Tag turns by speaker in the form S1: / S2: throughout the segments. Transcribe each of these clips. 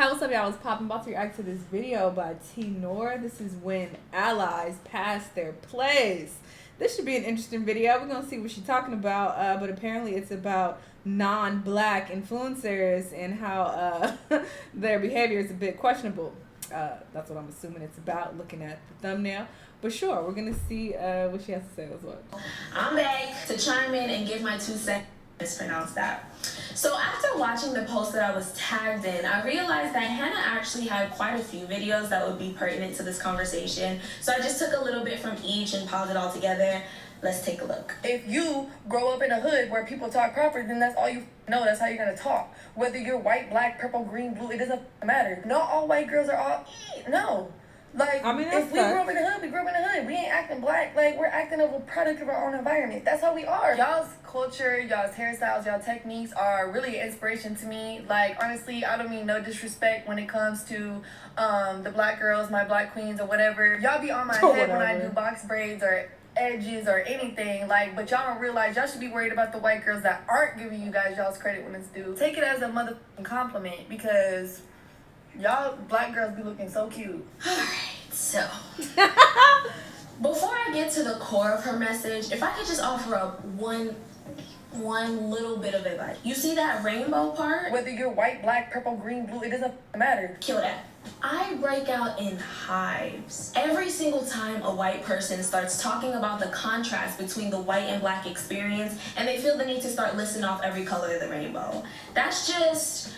S1: Hi, what's up, y'all? It's popping. About to react to this video by T Nor. This is when allies pass their plays. This should be an interesting video. We're gonna see what she's talking about, but apparently it's about non-black influencers and how their behavior is a bit questionable. That's what I'm assuming it's about, looking at the thumbnail. But sure, we're gonna see what she has to say. Let's watch.
S2: I'm back to chime in and give my 2 cents. Mispronounce that. So after watching the post that I was tagged in, I realized that Hannah actually had quite a few videos that would be pertinent to this conversation. So I just took a little bit from each and piled it all together. Let's take a look.
S3: If you grow up in a hood where people talk proper, then that's all you know. That's how you're gonna talk. Whether you're white, black, purple, green, blue, it doesn't matter. Not all white girls are all no. Like,
S1: I mean,
S3: if we grew up in the hood, we grew up in the hood. We ain't acting black. Like, we're acting of a product of our own environment. That's how we are. Y'all's culture, y'all's hairstyles, y'all techniques are really an inspiration to me. Like, honestly, I don't mean no disrespect when it comes to the black girls, my black queens or whatever. Y'all be on my head when I do box braids or edges or anything, like, but y'all don't realize y'all should be worried about the white girls that aren't giving you guys y'all's credit when it's due. Take it as a motherfucking compliment, because y'all black girls be looking so cute.
S2: Alright, so before I get to the core of her message, if I could just offer up one little bit of advice. You see that rainbow part?
S3: Whether you're white, black, purple, green, blue, it doesn't matter.
S2: Kill that. I break out in hives every single time a white person starts talking about the contrast between the white and black experience, and they feel the need to start listing off every color of the rainbow. That's just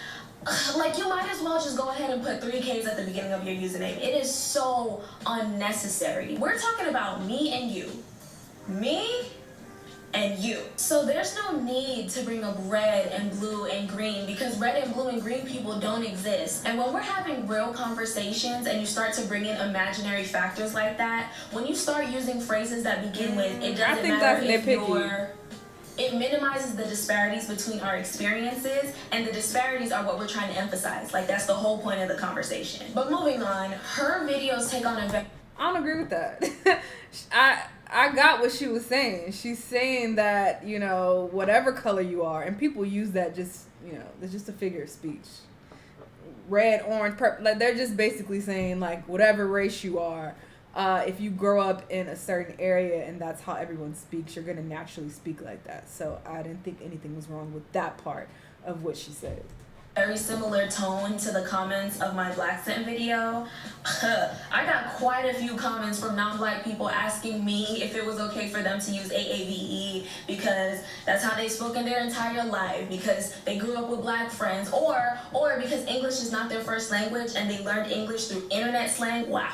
S2: like, you might as well just go ahead and put 3 Ks at the beginning of your username. It is so unnecessary. We're talking about me and you. Me and you. So there's no need to bring up red and blue and green, because red and blue and green people don't exist. And when we're having real conversations and you start to bring in imaginary factors like that, when you start using phrases that begin with, it doesn't matter if you're... It minimizes the disparities between our experiences, and the disparities are what we're trying to emphasize. Like, that's the whole point of the conversation. But moving on, her videos take on a...
S1: I don't agree with that. I got what she was saying. She's saying that, you know, whatever color you are, and people use that just, you know, it's just a figure of speech. Red, orange, purple, like, they're just basically saying, like, whatever race you are, if you grow up in a certain area and that's how everyone speaks, you're going to naturally speak like that. So I didn't think anything was wrong with that part of what she said.
S2: Very similar tone to the comments of my Black Scent video. I got quite a few comments from non-black people asking me if it was okay for them to use AAVE because that's how they spoke in their entire life, because they grew up with black friends, or because English is not their first language and they learned English through internet slang. Wow.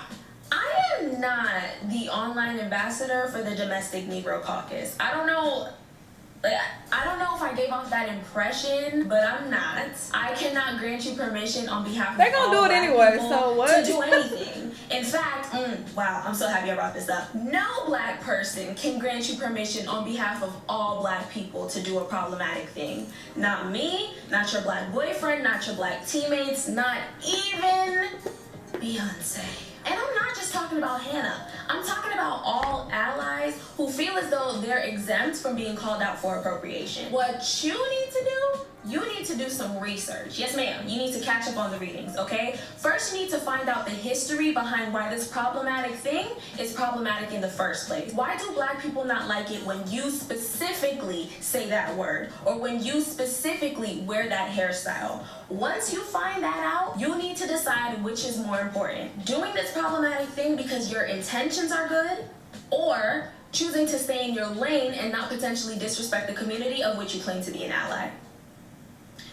S2: I am not the online ambassador for the domestic Negro caucus. I don't know if I gave off that impression, but I'm not. I cannot grant you permission on behalf of
S1: they're gonna do it anyway, so what?
S2: To do anything. In fact, wow, I'm so happy I brought this up. No black person can grant you permission on behalf of all black people to do a problematic thing. Not me, not your black boyfriend, not your black teammates, not even Beyonce. And I'm not just talking about Hannah. I'm talking about all allies who feel as though they're exempt from being called out for appropriation. What you need to do, you need to do some research. Yes, ma'am. You need to catch up on the readings, okay? First, you need to find out the history behind why this problematic thing is problematic in the first place. Why do black people not like it when you specifically say that word, or when you specifically wear that hairstyle? Once you find that out, you need to decide which is more important. Doing this problematic thing because your intentions are good, or choosing to stay in your lane and not potentially disrespect the community of which you claim to be an ally.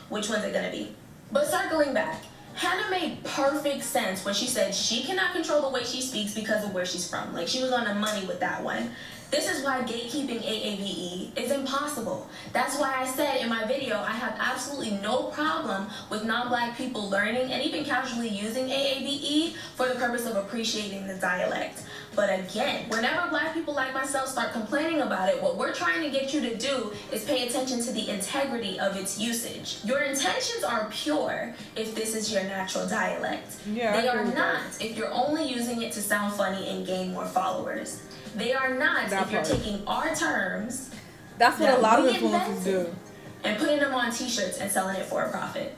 S2: Which one's it gonna be? But circling back, Hannah made perfect sense when she said she cannot control the way she speaks because of where she's from. Like, she was on the money with that one. This is why gatekeeping AAVE is impossible. That's why I said in my video, I have absolutely no problem with non-black people learning and even casually using AAVE for the purpose of appreciating the dialect. But again, whenever black people like myself start complaining about it, what we're trying to get you to do is pay attention to the integrity of its usage. Your intentions are pure if this is your natural dialect.
S1: Yeah,
S2: they are not if you're only using it to sound funny and gain more followers. They are not if you're taking our terms.
S1: That's what a lot of influencers do.
S2: And putting them on t-shirts and selling it for a profit.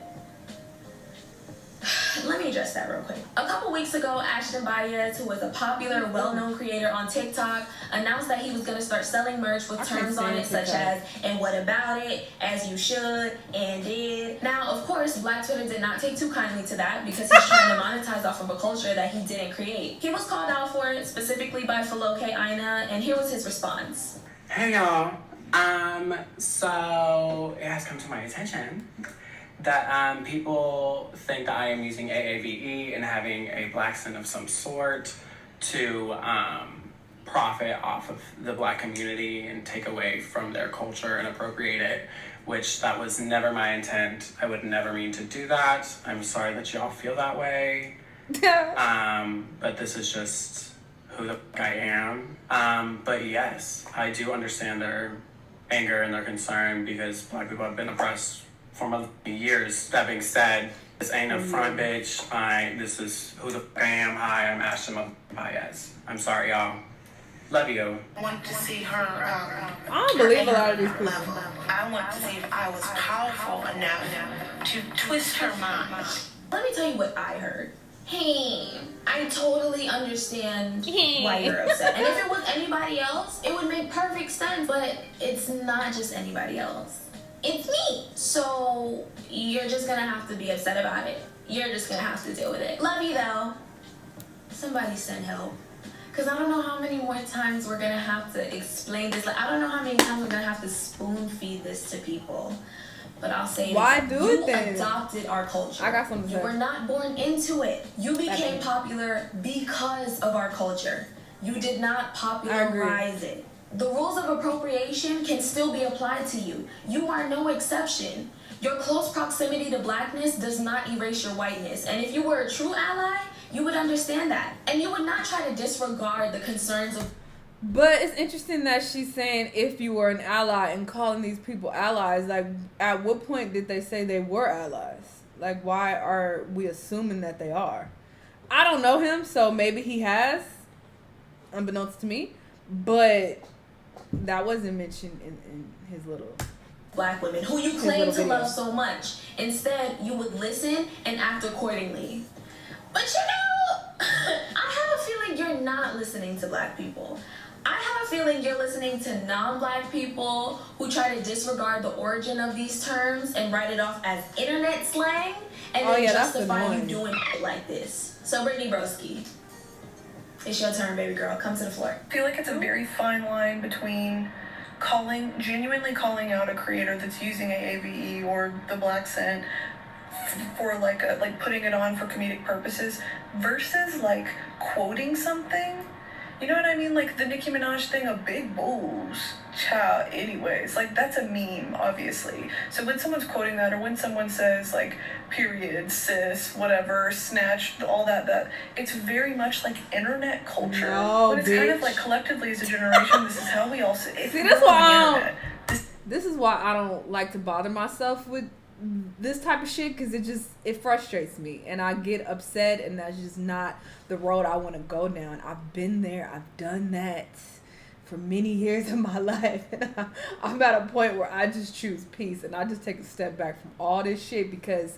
S2: address that real quick. A couple weeks ago, Ashton Baez, who was a popular, well-known creator on TikTok, announced that he was going to start selling merch with terms on it such as, and what about it, as you should, and did. Now, of course, Black Twitter did not take too kindly to that because he's trying to monetize off of a culture that he didn't create. He was called out for it, specifically by Faloke Aina, and here was his response.
S4: Hey y'all. So it has come to my attention that people think that I am using AAVE and having a black sin of some sort to profit off of the Black community and take away from their culture and appropriate it, which that was never my intent. I would never mean to do that. I'm sorry that y'all feel that way. But this is just who the fuck I am. But yes, I do understand their anger and their concern because Black people have been oppressed for years. That being said, this ain't a front, bitch. This is who the fuck I am. Hi, I'm Ashton Baez. I'm sorry, y'all. Love you.
S5: I want to see her.
S1: I don't believe a lot of these people.
S5: I want to see if I was powerful enough to twist her mind.
S2: Let me tell you what I heard. Hey, I totally understand why you're upset. And if it was anybody else, it would make perfect sense. But it's not just anybody else. It's me. So you're just gonna have to be upset about it. You're just gonna have to deal with it. Love you though. Somebody send help. Because I don't know how many more times we're gonna have to explain this. Like, I don't know how many times we're gonna have to spoon feed this to people. But I'll say
S1: why
S2: this.
S1: do it then?
S2: You adopted our culture.
S1: I got something to say.
S2: You were not born into it. You became popular because of our culture. You did not popularize it. The rules of appropriation can still be applied to you. You are no exception. Your close proximity to Blackness does not erase your whiteness. And if you were a true ally, you would understand that. And you would not try to disregard the concerns of...
S1: But it's interesting that she's saying if you were an ally and calling these people allies. Like, at what point did they say they were allies? Like, why are we assuming that they are? I don't know him, so maybe he has, unbeknownst to me. But that wasn't mentioned in his little...
S2: Black women who you claim to love so much. Instead, you would listen and act accordingly. But you know, I have a feeling you're not listening to Black people. I have a feeling you're listening to non-Black people who try to disregard the origin of these terms and write it off as internet slang and then justify you doing it like this. So Brittany Broski, it's your turn, baby girl. Come to the floor.
S6: I feel like it's a very fine line between genuinely calling out a creator that's using AAVE or the Black Scent for like putting it on for comedic purposes versus like quoting something. You know what I mean? Like the Nicki Minaj thing of big boobs, child, anyways. Like that's a meme, obviously. So when someone's quoting that, or when someone says like period, cis, whatever, snatched, all that, it's very much like internet culture.
S1: No,
S6: but it's kind of like collectively as a generation, this is how we all see.
S1: See, that's why this is why I don't like to bother myself with this type of shit, because it frustrates me and I get upset, and that's just not the road I want to go down. I've been there, I've done that for many years of my life, and I'm at a point where I just choose peace and I just take a step back from all this shit, because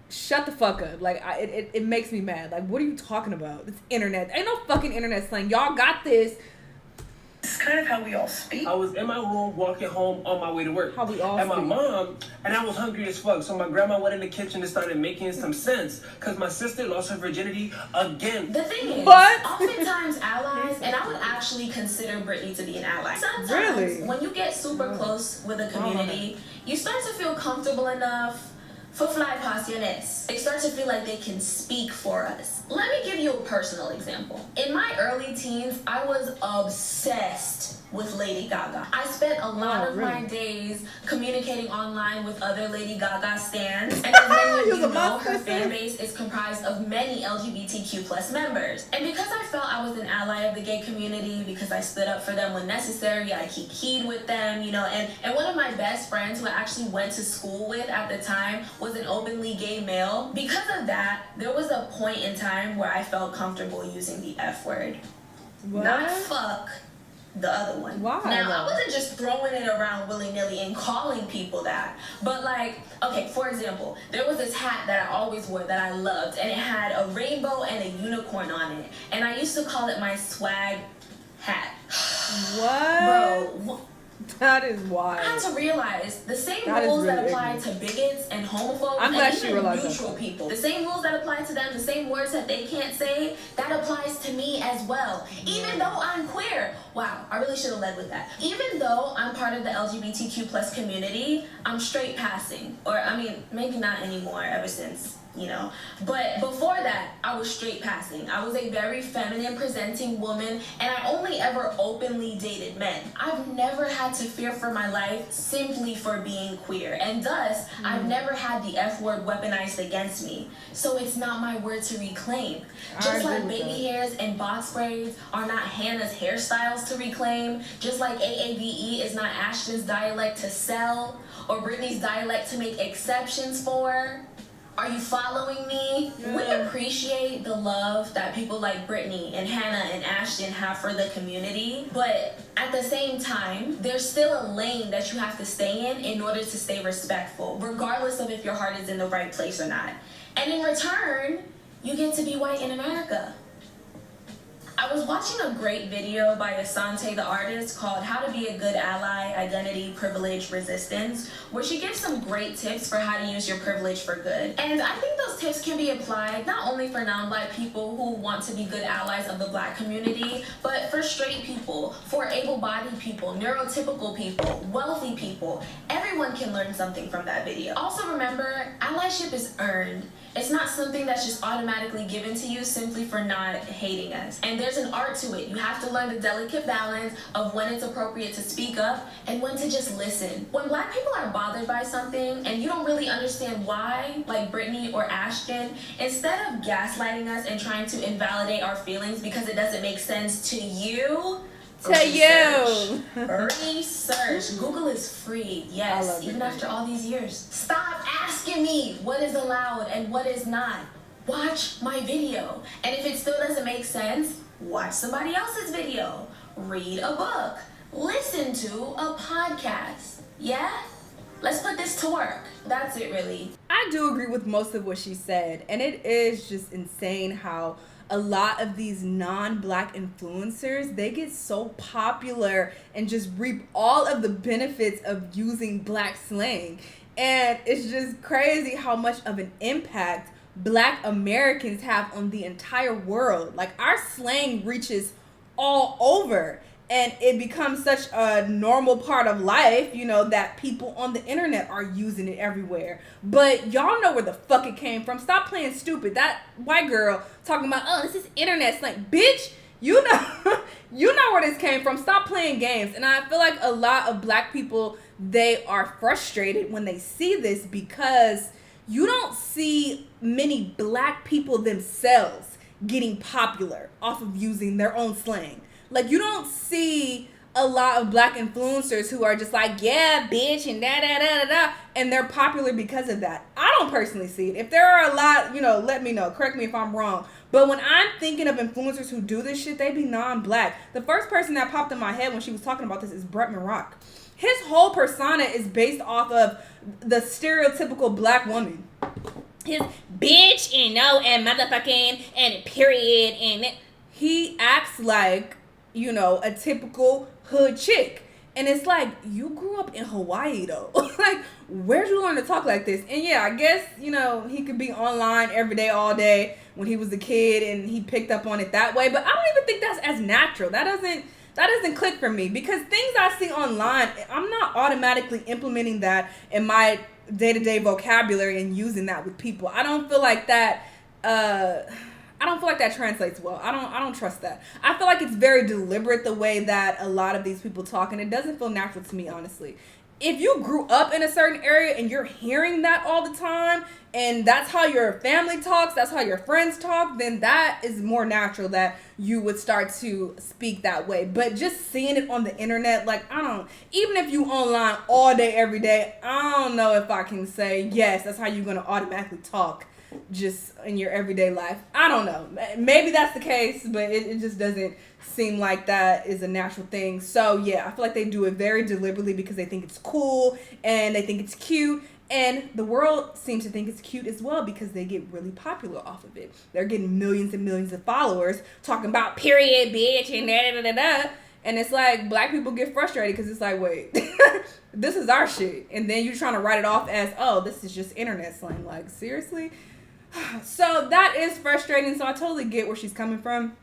S1: shut the fuck up. Like it makes me mad. Like, what are you talking about? It's internet. Ain't no fucking internet slang. Y'all got this.
S6: It's kind of how we all speak.
S7: I was in my room walking home on my way to work.
S1: How we all
S7: and my
S1: speak.
S7: mom, and I was hungry as fuck. So my grandma went in the kitchen and started making some sense. Because my sister lost her virginity again.
S2: The thing is,
S1: What?
S2: oftentimes allies, and I would actually consider Brittany to be an ally. Sometimes
S1: Really?
S2: when you get super close with a community, you start to feel comfortable enough for fly passiones. They start to feel like they can speak for us. Let me give you a personal example. In my early teens, I was obsessed with Lady Gaga. I spent a lot of my days communicating online with other Lady Gaga stans, and as many of you know, her fan base is comprised of many LGBTQ plus members. And because I felt I was an ally of the gay community, because I stood up for them when necessary, I keep heed with them, you know, and one of my best friends who I actually went to school with at the time was an openly gay male. Because of that, there was a point in time where I felt comfortable using the F word.
S1: What?
S2: Not fuck, the other one.
S1: Why?
S2: Now, I wasn't just throwing it around willy-nilly and calling people that. But like, okay, for example, there was this hat that I always wore that I loved, and it had a rainbow and a unicorn on it. And I used to call it my swag hat.
S1: What?
S2: Bro,
S1: that is wild.
S2: I had to realize the same
S1: That
S2: rules
S1: really
S2: that apply
S1: ignorant.
S2: to bigots and homophobes
S1: I'm glad
S2: and
S1: she
S2: even
S1: realized
S2: neutral
S1: that.
S2: people. The same rules that apply to them, the same words that they can't say, that applies to me as well. Even though I'm queer. Wow, I really should have led with that. Even though I'm part of the LGBTQ plus community, I'm straight passing. Or, I mean, maybe not anymore ever since, you know. But before that, I was straight passing. I was a very feminine presenting woman, and I only ever openly dated men. I've never had to fear for my life simply for being queer, and thus, I've never had the F word weaponized against me. So it's not my word to reclaim. Just like baby hairs and box braids are not Hannah's hairstyles to reclaim, just like AAVE is not Ashton's dialect to sell, or Brittany's dialect to make exceptions for. Are you following me? We appreciate the love that people like Brittany and Hannah and Ashton have for the community, but at the same time, there's still a lane that you have to stay in order to stay respectful, regardless of if your heart is in the right place or not. And in return, you get to be white in America. I was watching a great video by Asante the artist called How to Be a Good Ally, Identity, Privilege, Resistance, where she gives some great tips for how to use your privilege for good. And I think those tips can be applied not only for non-Black people who want to be good allies of the Black community, but for straight people, for able-bodied people, neurotypical people, wealthy people. Everyone can learn something from that video. Also remember, allyship is earned. It's not something that's just automatically given to you simply for not hating us. And there's an art to it. You have to learn the delicate balance of when it's appropriate to speak up and when to just listen. When Black people are bothered by something and you don't really understand why, like Brittany or Ashton, instead of gaslighting us and trying to invalidate our feelings because it doesn't make sense to you, research. Google is free. Yes, even after all these years. Stop asking me what is allowed and what is not. Watch my video. And if it still doesn't make sense, watch somebody else's video. Read a book. Listen to a podcast. Yeah? Let's put this to work. That's it, really.
S1: I do agree with most of what she said. And it is just insane how a lot of these non-Black influencers, they get so popular and just reap all of the benefits of using Black slang. And it's just crazy how much of an impact Black Americans have on the entire world. Like, our slang reaches all over. And it becomes such a normal part of life, you know, that people on the internet are using it everywhere. But y'all know where the fuck it came from. Stop playing stupid. That white girl talking about, oh, this is internet slang. Bitch, you know, you know where this came from. Stop playing games. And I feel like a lot of Black people, they are frustrated when they see this because you don't see many Black people themselves getting popular off of using their own slang. Like, you don't see a lot of Black influencers who are just like, yeah, bitch, and da-da-da-da-da, and they're popular because of that. I don't personally see it. If there are a lot, you know, let me know. Correct me if I'm wrong. But when I'm thinking of influencers who do this shit, they be non-Black. The first person that popped in my head when she was talking about this is Bretman Rock. His whole persona is based off of the stereotypical Black woman. His bitch and no and motherfucking and period and he acts like, you know, a typical hood chick. And it's like, you grew up in Hawaii though. Like, where'd you learn to talk like this? And yeah, I guess, you know, he could be online every day, all day when he was a kid and he picked up on it that way. But I don't even think that's as natural. That doesn't click for me because things I see online, I'm not automatically implementing that in my day-to-day vocabulary and using that with people. I don't feel like that translates well. I don't trust that. I feel like it's very deliberate the way that a lot of these people talk, and it doesn't feel natural to me, honestly. If you grew up in a certain area and you're hearing that all the time, and that's how your family talks, that's how your friends talk, then that is more natural that you would start to speak that way. But just seeing it on the internet, like, even if you online all day, every day, I don't know if I can say, yes, that's how you're going to automatically talk just in your everyday life. I don't know. Maybe that's the case, but it just doesn't seem like that is a natural thing. So yeah, I feel like they do it very deliberately because they think it's cool and they think it's cute. And the world seems to think it's cute as well because they get really popular off of it. They're getting millions and millions of followers talking about period, bitch, and da-da-da-da-da. And it's like, black people get frustrated because it's like, wait, this is our shit. And then you're trying to write it off as, oh, this is just internet slang. Like, seriously? So that is frustrating. So I totally get where she's coming from.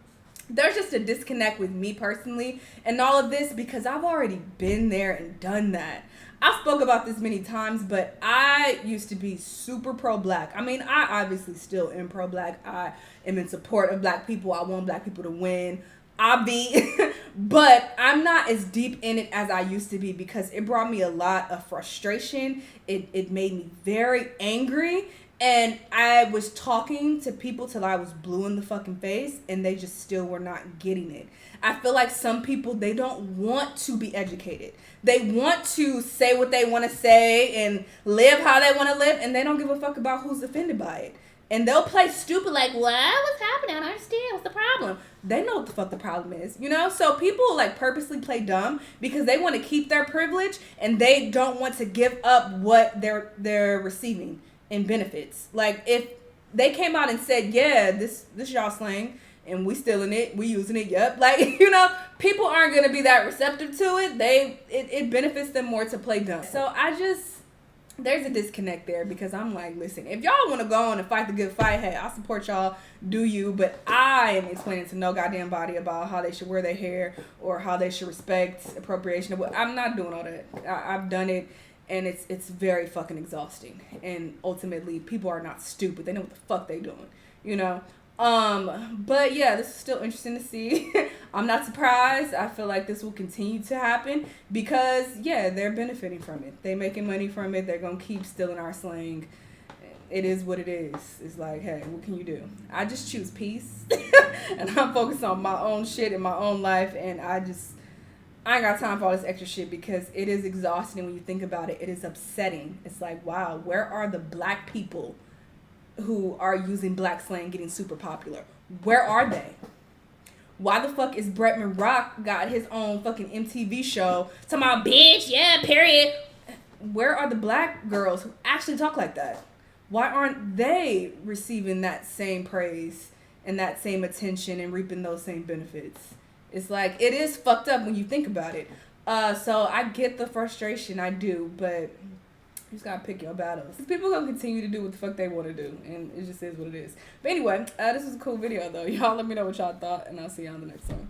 S1: There's just a disconnect with me personally and all of this because I've already been there and done that. I spoke about this many times, but I used to be super pro-black. I mean, I obviously still am pro-black. I am in support of black people. I want black people to win. But I'm not as deep in it as I used to be because it brought me a lot of frustration. It made me very angry. And I was talking to people till I was blue in the fucking face and they just still were not getting it. I feel like some people, they don't want to be educated. They want to say what they want to say and live how they want to live, and they don't give a fuck about who's offended by it. And they'll play stupid like, what? What's happening? I don't understand. What's the problem? They know what the fuck the problem is, you know? So people like purposely play dumb because they want to keep their privilege and they don't want to give up what they're receiving in benefits. Like if they came out and said, yeah, this y'all slang and we stealing it, we using it, yep. Like, you know, people aren't going to be that receptive to it. It benefits them more to play dumb. So there's a disconnect there because I'm like, listen, if y'all want to go on and fight the good fight, hey, I support y'all, do you, but I am explaining to no goddamn body about how they should wear their hair or how they should respect appropriation. I'm not doing all that. I've done it. And it's very fucking exhausting. And ultimately, people are not stupid. They know what the fuck they doing, you know? But yeah, this is still interesting to see. I'm not surprised. I feel like this will continue to happen because, yeah, they're benefiting from it. They're making money from it. They're going to keep stealing our slang. It is what it is. It's like, hey, what can you do? I just choose peace. And I'm focused on my own shit in my own life. And I ain't got time for all this extra shit because it is exhausting when you think about it. It is upsetting. It's like, wow, where are the black people who are using black slang getting super popular? Where are they? Why the fuck is Bretman Rock got his own fucking MTV show talking about bitch, yeah, period? Where are the black girls who actually talk like that? Why aren't they receiving that same praise and that same attention and reaping those same benefits? It's like, it is fucked up when you think about it. So I get the frustration, I do, but you just gotta pick your battles. People gonna continue to do what the fuck they want to do, and it just is what it is. But anyway, this was a cool video though. Y'all let me know what y'all thought, and I'll see y'all on the next one.